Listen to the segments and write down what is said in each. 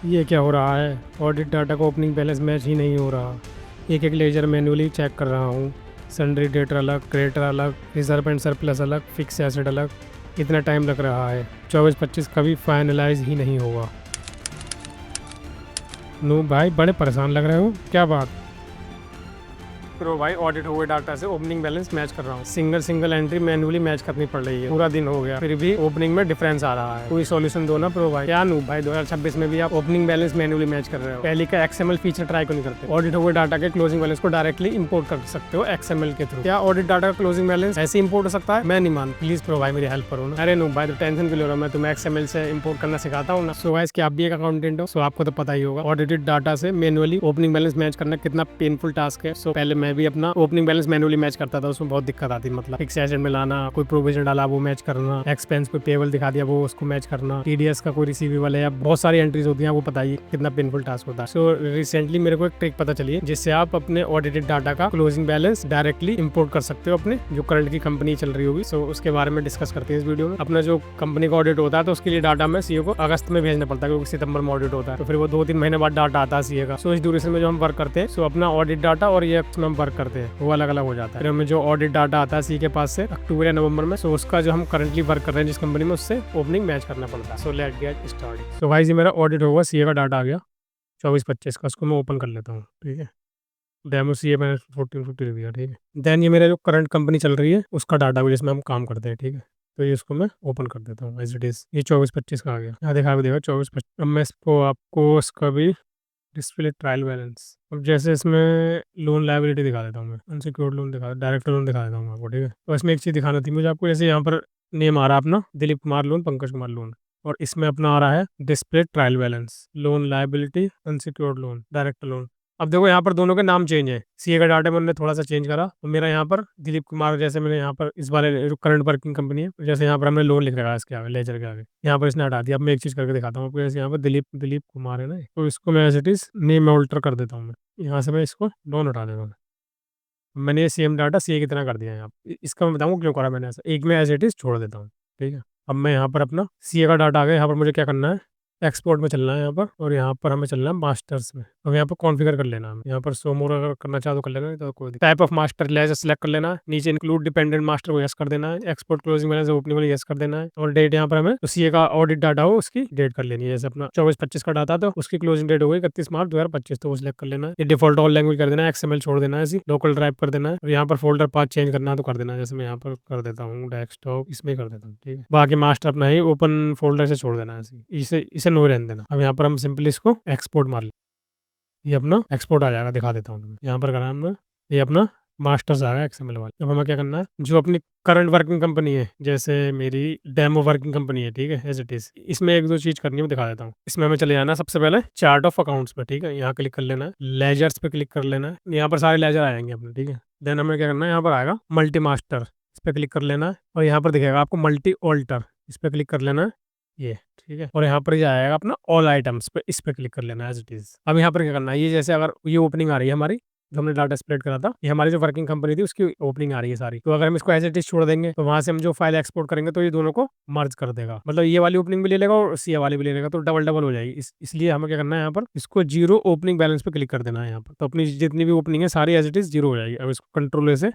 ये क्या हो रहा है? ऑडिट डाटा का ओपनिंग बैलेंस मैच ही नहीं हो रहा। एक एक लेजर मैन्युअली चेक कर रहा हूँ। सन्ड्री डेटर अलग, क्रेडिटर अलग, रिजर्व एंड सरप्लस अलग, फिक्स एसेट अलग। इतना टाइम लग रहा है। 24-25 कभी फाइनलाइज ही नहीं होगा। नो भाई, बड़े परेशान लग रहे हो, क्या बात? प्रो भाई, ऑडिट हुए डाटा से ओपनिंग बैलेंस मैच कर रहा हूँ। Single single entry manually match करनी पड़ रही है। पूरा दिन हो गया, फिर भी ओपनिंग में डिफरेंस आ रहा है। कोई सॉल्यूशन दो ना प्रो भाई। क्या नू भाई, 2026 में भी आप ओपनिंग बैलेंस मैन्युअली मैच कर रहे हो? पहले का एक्सएमएल फीचर ट्राई क्यों नहीं करते? ऑडिट हुए डाटा के क्लोजिंग बैलेंस को डायरेक्टली इंपोर्ट कर सकते हो एक्सएमएल के थ्रू। क्या ऑडिट डाटा का क्लोजिंग बैलेंस ऐसे इंपोर्ट हो सकता है? मैं नहीं मान। प्लीज प्रो भाई, मेरी हेल्प करो ना। अरे नू भाई, तो टेंशन क्यों ले रहा हूं? मैं तुम्हें एक्सएमएल से इंपोर्ट करना सिखाता हूँ ना। सो गाइस, क्या आप भी एक अकाउंटेंट हो? सो आपको तो पता ही होगा ऑडिटेड डाटा से मैन्युअली ओपनिंग बैलेंस मैच करना कितना पेनफुल टास्क है। सो पहले मैं भी अपना ओपनिंग बैलेंस मैन्युअली मैच करता था, उसमें बहुत दिक्कत आती। मतलब फिक्स एसेट में लाना, कोई प्रोविजन डाला वो मैच करना, एक्सपेंस कोई पेबल दिखा दिया वो उसको मैच करना, टीडीएस का कोई रिसीवेबल है या बहुत सारी एंट्रीज होती हैं, वो बताइए कितना पेनफुल टास्क होता है। सो रिसेंटली मेरे को एक ट्रिक पता चली है जिससे आप अपने ऑडिटेड डाटा का क्लोजिंग बैलेंस डायरेक्टली इंपोर्ट कर सकते हो अपने जो करंट की कंपनी चल रही होगी। सो उसके बारे में डिस्कस करते हैं इस वीडियो में। अपना जो कंपनी का ऑडिट होता है तो उसके लिए डाटा में सीए को अगस्त में भेजना पड़ता है, क्योंकि सितंबर में ऑडिट होता है, तो फिर वो 2-3 महीने बाद डाटा आता है सीए का। सो इस ड्यूरेशन में जो हम वर्क करते हैं, सो अपना ऑडिट डाटा और ये हम वर्क करते हैं वो अलग अलग हो जाता है। फिर हमें जो ऑडिट डाटा आता है सी के पास से अक्टूबर या नवंबर में, सो उसका जो हम करंटली वर्क कर रहे हैं जिस कंपनी में, उससे ओपनिंग मैच करना पड़ता है। So let get started. So भाई जी, मेरा ऑडिट होगा, सीए का डाटा आ गया 24-25 का। उसको मैं ओपन कर लेता हूँ, ठीक है। डेमो सीए मैंने 1450 दिया, ठीक है। देन ये मेरा जो करंट कंपनी चल रही है उसका डाटा भी जिसमें हम काम करते हैं, ठीक है। तो ये इसको मैं ओपन कर देता हूँ एज इट इज। ये 24-25 का आ गया, यहाँ देखा भी देगा 24-25। अब मैं इसको आपको इसका भी डिस्प्ले ट्रायल बैलेंस, अब जैसे इसमें लोन लायबिलिटी दिखा देता हूँ मैं, अनसिक्योर्ड लोन दिखा, डायरेक्ट लोन दिखा देता हूँ आपको, ठीक है। तो इसमें एक चीज़ दिखाना थी मुझे आपको, जैसे यहाँ पर नेम आ रहा है अपना दिलीप कुमार लोन, पंकज कुमार लोन, और इसमें अपना आ रहा है display trial balance, loan liability, unsecured loan, direct loan. अब देखो यहाँ पर दोनों के नाम चेंज है। सीए का डाटा मैंने थोड़ा सा चेंज करा तो मेरा यहाँ पर दिलीप कुमार, जैसे मैंने यहाँ पर इस वाले जो करंट वर्किंग कंपनी है, जैसे यहाँ पर हमने लोन लिख रखा है इसके आगे, लेजर के आगे, यहाँ पर इसने हटा दिया। अब मैं एक चीज़ करके दिखाता हूँ आपको, जैसे यहाँ पर दिलीप दिलीप कुमार है ना, तो इसको मैं as it is name alter कर देता हूँ मैं। यहाँ से मैं इसको लोन हटा देता हूँ। मैंने ये सेम डाटा सीए की तरह कर दिया है यहाँ इसका मैं बताऊँ क्यों करा मैंने ऐसा। एक में एज इट इज छोड़ देता हूँ, ठीक है। अब मैं यहाँ पर अपना सीए का डाटा आ गया, यहाँ पर मुझे क्या करना है, एक्सपोर्ट में चलना है यहाँ पर, और यहाँ पर हमें चलना है मास्टर्स में। अब यहाँ पर कॉन्फ़िगर कर लेना है, यहाँ पर शो मोर अगर करना चाहो तो कर लेना, नहीं तो कोई type of master ledger select कर लेना है। नीचे इंक्लूड डिपेंडेंट मास्टर को यस कर देना है, एक्सपोर्ट क्लोजिंग बैलेंस ओपनिंग वाली यस कर देना है, और डेट यहाँ पर हमें तो सीए का ऑडिट डाटा हो उसकी डेट कर लेनी है। जैसे अपना 24-25 का डाटा तो उसकी क्लोजिंग डेट हो गई 31 मार्च 2025, तो वो सिलेक्ट कर लेना है। ये डिफॉल्ट ऑल लैंग्वेज कर देना है, एक्सएमएल छोड़ देना है, ऐसी लोकल ड्राइव कर देना है, और यहाँ पर फोल्डर पाथ चेंज करना है तो कर देना है। जैसे मैं यहाँ पर कर देता हूँ डेस्कटॉप, इसमें कर देता हूँ, ठीक है। बाकी मास्टर अपना ही ओपन फोल्डर से छोड़ देना है, इसे इसे नो रहने देना। अब यहाँ पर हम सिंपली इसको एक्सपोर्ट मार लें, ये अपना एक्सपोर्ट आ जाएगा, दिखा देता हूँ तुम्हें। यहाँ पर करा हमने, ये अपना मास्टर्स आ गया एक्सएमएल वाला। अब हमें क्या करना है, जो अपनी करंट वर्किंग कंपनी है, जैसे मेरी डेमो वर्किंग कंपनी है, ठीक है, एज इट इज, इसमें एक दो चीज करनी है, मैं दिखा देता हूँ। इसमें हमें चले जाना है सबसे पहले चार्ट ऑफ अकाउंट्स पे, ठीक है। यहाँ क्लिक कर लेना है, लेजर्स पे क्लिक कर लेना है, यहाँ पर सारे लेजर आएंगे अपने, ठीक है। देन हमें क्या करना है, यहाँ पर आएगा मल्टी मास्टर, इस पर क्लिक कर लेना है, और यहाँ पर दिखेगा आपको मल्टी ऑल्टर, इस पर क्लिक कर लेना है, ये ठीक है। और यहाँ पर ये आएगा अपना ऑल आइटम्स पे, इस पे क्लिक कर लेना है एज इट इज। अब यहाँ पर क्या करना है, ये जैसे अगर ये ओपनिंग आ रही है हमारी, जो हमने डाटा स्प्लिट करा था, ये हमारी जो वर्किंग कंपनी थी उसकी ओपनिंग आ रही है सारी। तो अगर हम इसको एज इट इज छोड़ देंगे तो वहां से हम जो फाइल एक्सपोर्ट करेंगे तो ये दोनों को मर्ज कर देगा, मतलब ये वाली ओपनिंग भी ले लेगा और सी वाली भी ले लेगा, तो डबल डबल हो जाएगी। इसलिए हमें क्या करना है, यहाँ पर इसको जीरो ओपनिंग बैलेंस पे क्लिक कर देना है यहाँ पर, तो अपनी जितनी भी ओपनिंग है सारी एज इट इज जीरो हो जाएगी। अब इसको कंट्रोल ए से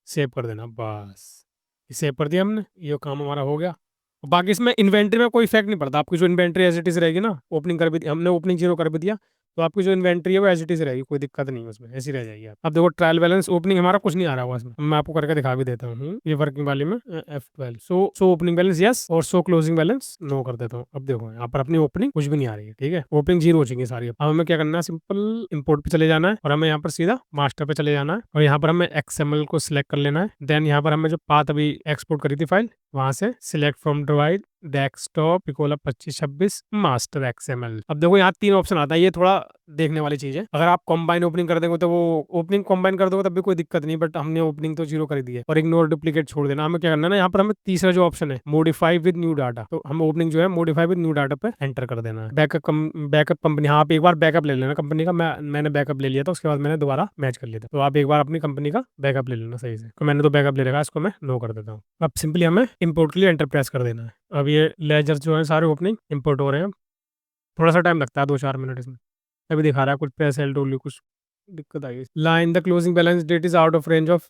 सेव कर देना, बस सेव कर दिया हमने, ये काम हमारा हो गया। बाकी इसमें इन्वेंट्री में कोई इफेक्ट नहीं पड़ता, आपकी जो इन्वेंट्री एज इट इज रहेगी ना, ओपनिंग कर भी हमने ओपनिंग जीरो कर भी दिया तो आपकी जो इन्वेंट्री है वो एज इट इज रहेगी, कोई दिक्कत नहीं है उसमें, ऐसी रह जाएगी। अब देखो ट्रायल बैलेंस ओपनिंग हमारा कुछ नहीं आ रहा हुआ इसमें, मैं आपको करके दिखा भी देता हूँ। ये वर्किंग वाली में F12 so opening balance yes और सो क्लोजिंग बैलेंस नो कर देता हूँ। अब देखो यहाँ पर अपनी ओपनिंग कुछ भी नहीं आ रही है, ठीक है, ओपनिंग जीरो हो जाएगी सारी। अब हमें क्या करना है, सिंपल इंपोर्ट पे चले जाना है, और हमें यहाँ पर सीधा मास्टर पे चले जाना है, और यहाँ पर हमें एक्सएमएल को सिलेक्ट कर लेना है। देन यहाँ पर हमें जो पाथ अभी एक्सपोर्ट करी थी फाइल, वहां से select from drive desktop पिकोला 2526 master XML. अब देखो यहाँ 3 ऑप्शन आता है, ये थोड़ा देखने वाली चीज है। अगर आप कंबाइन ओपनिंग कर देंगे तो वो ओपनिंग कंबाइन कर दोगे तब भी कोई दिक्कत नहीं, बट हमने ओपनिंग तो जीरो कर दी है। और इग्नोर डुप्लीकेट छोड़ देना। हमें क्या करना है ना, यहाँ पर हमें तीसरा जो ऑप्शन है मॉडिफाई विद न्यू डाटा, तो हम ओपनिंग जो है मॉडिफाई विद न्यू डाटा पे एंटर कर देना है। बैकअप कंपनी, हाँ आप एक बार बैकअप ले लेना कंपनी का, मैंने बैकअप ले लिया था, उसके बाद मैंने दोबारा मैच कर लिया था, तो आप एक बार अपनी कंपनी का बैकअप ले लेना सही से। तो मैंने तो बैकअप ले रखा, इसको मैं नो कर देता हूँ। अब सिंपली हमें इंपोर्ट के लिए एंटर प्रेस कर देना है। अब ये लेजर जो है सारे ओपनिंग इंपोर्ट हो रहे हैं, थोड़ा सा टाइम लगता है, 2-4 मिनट इसमें। अभी दिखा रहा है कुछ पैसे एल कुछ दिक्कत आई। Line the closing balance date is out of range of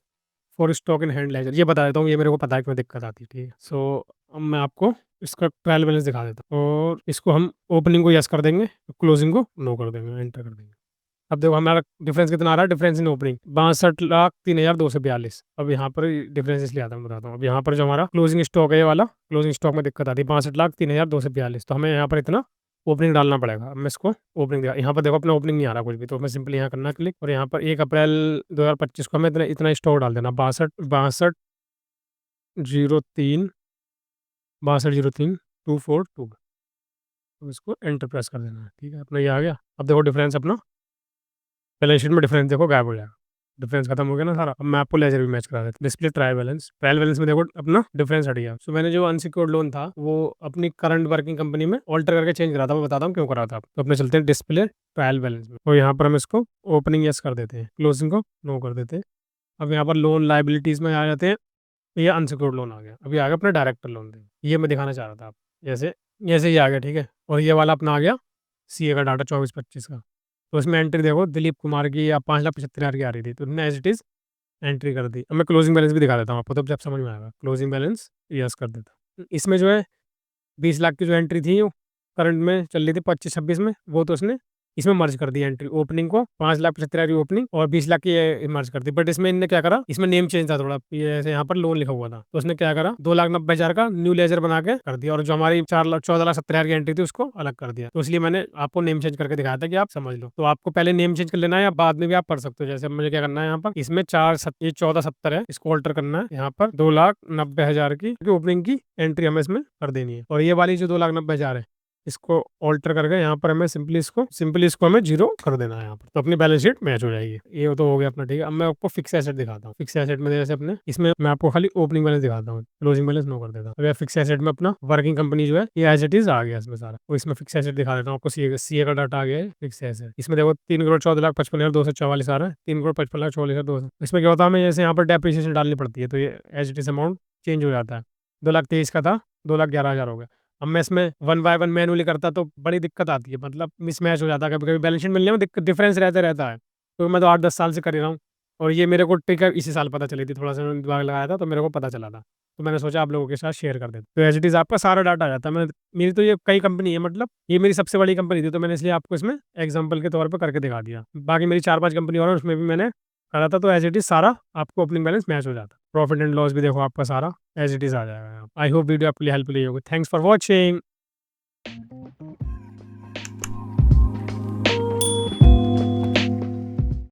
for stock in hand ledger, ये बता देता हूँ, ये मेरे को पता है क्यों दिक्कत आती है, ठीक है। सो अब मैं आपको इसका ट्रायल बैलेंस दिखा देता हूँ, और इसको हम ओपनिंग को यस कर देंगे, क्लोजिंग को नो कर देंगे, एंटर कर देंगे। अब देखो हमारा डिफरेंस कितना आ रहा है, डिफरेंस इन ओपनिंग 62,03,242। अब यहाँ पर डिफरेंस इसलिए आता है, मैं बताता हूँ। अब यहाँ पर जो हमारा क्लोजिंग स्टॉक है, ये वाला क्लोजिंग स्टॉक में दिक्कत आती है 62,03,242, तो हमें यहाँ पर इतना ओपनिंग डालना पड़ेगा। अब मैं इसको ओपनिंग दिखा, यहाँ पर देखो अपना ओपनिंग नहीं आ रहा कुछ भी, तो मैं सिंपली यहाँ करना क्लिक, और यहाँ पर 1 अप्रैल 2025 को हमें इतना इतना स्टॉक डाल देना, 62,03,242। तो इसको एंटर प्रेस कर देना है, ठीक है। अपना ये आ गया। अब देखो डिफरेंस अपना बैलेंस शीट में डिफरेंस देखो गायब हो जाएगा, डिफरेंस खत्म हो गया ना सारा। अब मैं आपको लेजर भी मैच करा देता हूँ। डिस्प्ले ट्रायल बैलेंस में देखो अपना डिफरेंस हट गया। सो मैंने जो अनसिक्योर्ड लोन था वो अपनी करंट वर्किंग कंपनी में ऑल्टर करके चेंज करा था, मैं बताता हूँ क्यों करा था। तो अपने चलते हैं डिस्प्ले ट्रायल बैलेंस में, और यहाँ पर हम इसको ओपनिंग यस कर देते हैं, क्लोजिंग को नो कर देते हैं। अब यहाँ पर लोन लाइबिलिटीज में आ जाते हैं, ये अनसिक्योर्ड लोन आ गया। अभी आ गया अपना डायरेक्टर लोन, ये मैं दिखाना चाह रहा था आप, जैसे जैसे ये आ गया, ठीक है। और ये वाला अपना आ गया सीए का डाटा 24-25 का। तो इसमें एंट्री देखो दिलीप कुमार की या 5,75,000 की आ रही थी, तो उसने एज इट इज़ एंट्री कर दी। अब मैं क्लोजिंग बैलेंस भी दिखा देता हूँ आपको, तब जब समझ में आएगा। क्लोजिंग बैलेंस यस कर देता। इसमें जो है 20 लाख की जो एंट्री थी वो करंट में चल रही थी 25-26 में, वो तो उसने इसमें मर्ज कर दी एंट्री, ओपनिंग को 5,75,000 की ओपनिंग और 20 लाख की ये मर्ज कर दी। बट इसमें इनने क्या करा, इसमें नेम चेंज था थोड़ा, ये ऐसे यहाँ पर लोन लिखा हुआ था, तो उसने क्या करा 2,90,000 का न्यू लेजर बना के कर दिया, और जो हमारी 14,70,000 की एंट्री थी उसको अलग कर दिया। तो इसलिए मैंने आपको नेम चेंज करके दिखाया था कि आप समझ लो। तो आपको पहले नेम चेंज कर लेना है, या बाद में भी आप पढ़ सकते हो। जैसे मुझे क्या करना है, यहाँ पर इसमें 1470 है, इसको ऑल्टर करना है। यहाँ पर 2,90,000 की ओपनिंग की एंट्री हमें इसमें कर देनी है, और ये वाली जो 2,90,000 है इसको ऑल्टर करके यहाँ पर हमें सिंपली इसको हमें जीरो कर देना है यहाँ पर, तो अपनी बैलेंस शीट मैच हो जाएगी। ये तो हो गया अपना, ठीक है। अब मैं आपको फिक्स एसेट दिखाता हूँ। फिक्स एसेट में जैसे अपने इसमें मैं आपको खाली ओपनिंग बैलेंस दिखाता हूँ, क्लोजिंग बैलेंस नो कर देता हूँ। अगर फिक्स एसेट में अपना वर्किंग कंपनी जो है ये एज इट इज आ गया इसमें सारा, तो इसमें फिक्स एसेट दिखा देता हूँ आपको। सीए का डाटा आ गया है फिक्स एसेट। इसमें देखो 3,14,55,244 आ रहा है, 3,55,44,200। इसमें क्या होता है, हमें जैसे यहाँ पर डेप्रिसिएशन डालनी पड़ती है, तो ये as it is amount change हो जाता है। 2,23,000 का था, 2,11,000 हो गया। अब मैं इसमें 1 बाय 1 मैनुअली करता तो बड़ी दिक्कत आती है, मतलब मिसमैच हो जाता है, कभी कभी बैलेंस शीट मिलने में दिक्कत डिफरेंस रहता है। तो मैं तो 8-10 साल से कर ही रहा हूँ, और ये मेरे को ट्रिक इसी साल पता चली थी, थोड़ा सा मैंने दिमाग लगाया था तो मेरे को पता चला था, तो मैंने सोचा आप लोगों के साथ शेयर कर देता। तो एज इट इज़ आपका सारा डाटा आ जाता है। मैं मेरी तो ये कई कंपनी है, मतलब ये मेरी सबसे बड़ी कंपनी थी, तो मैंने इसलिए आपको इसमें एग्जाम्पल के तौर पर करके दिखा दिया। बाकी मेरी 4-5 कंपनी और है, उसमें भी मैंने करा था, तो एज इट इज़ सारा आपको ओपनिंग बैलेंस मैच हो जाता। प्रॉफिट एंड लॉस भी देखो आपका सारा एज इट इज़ आ जाएगा। आई होप वीडियो आपके लिए हेल्पफुल होगी। Thanks for watching.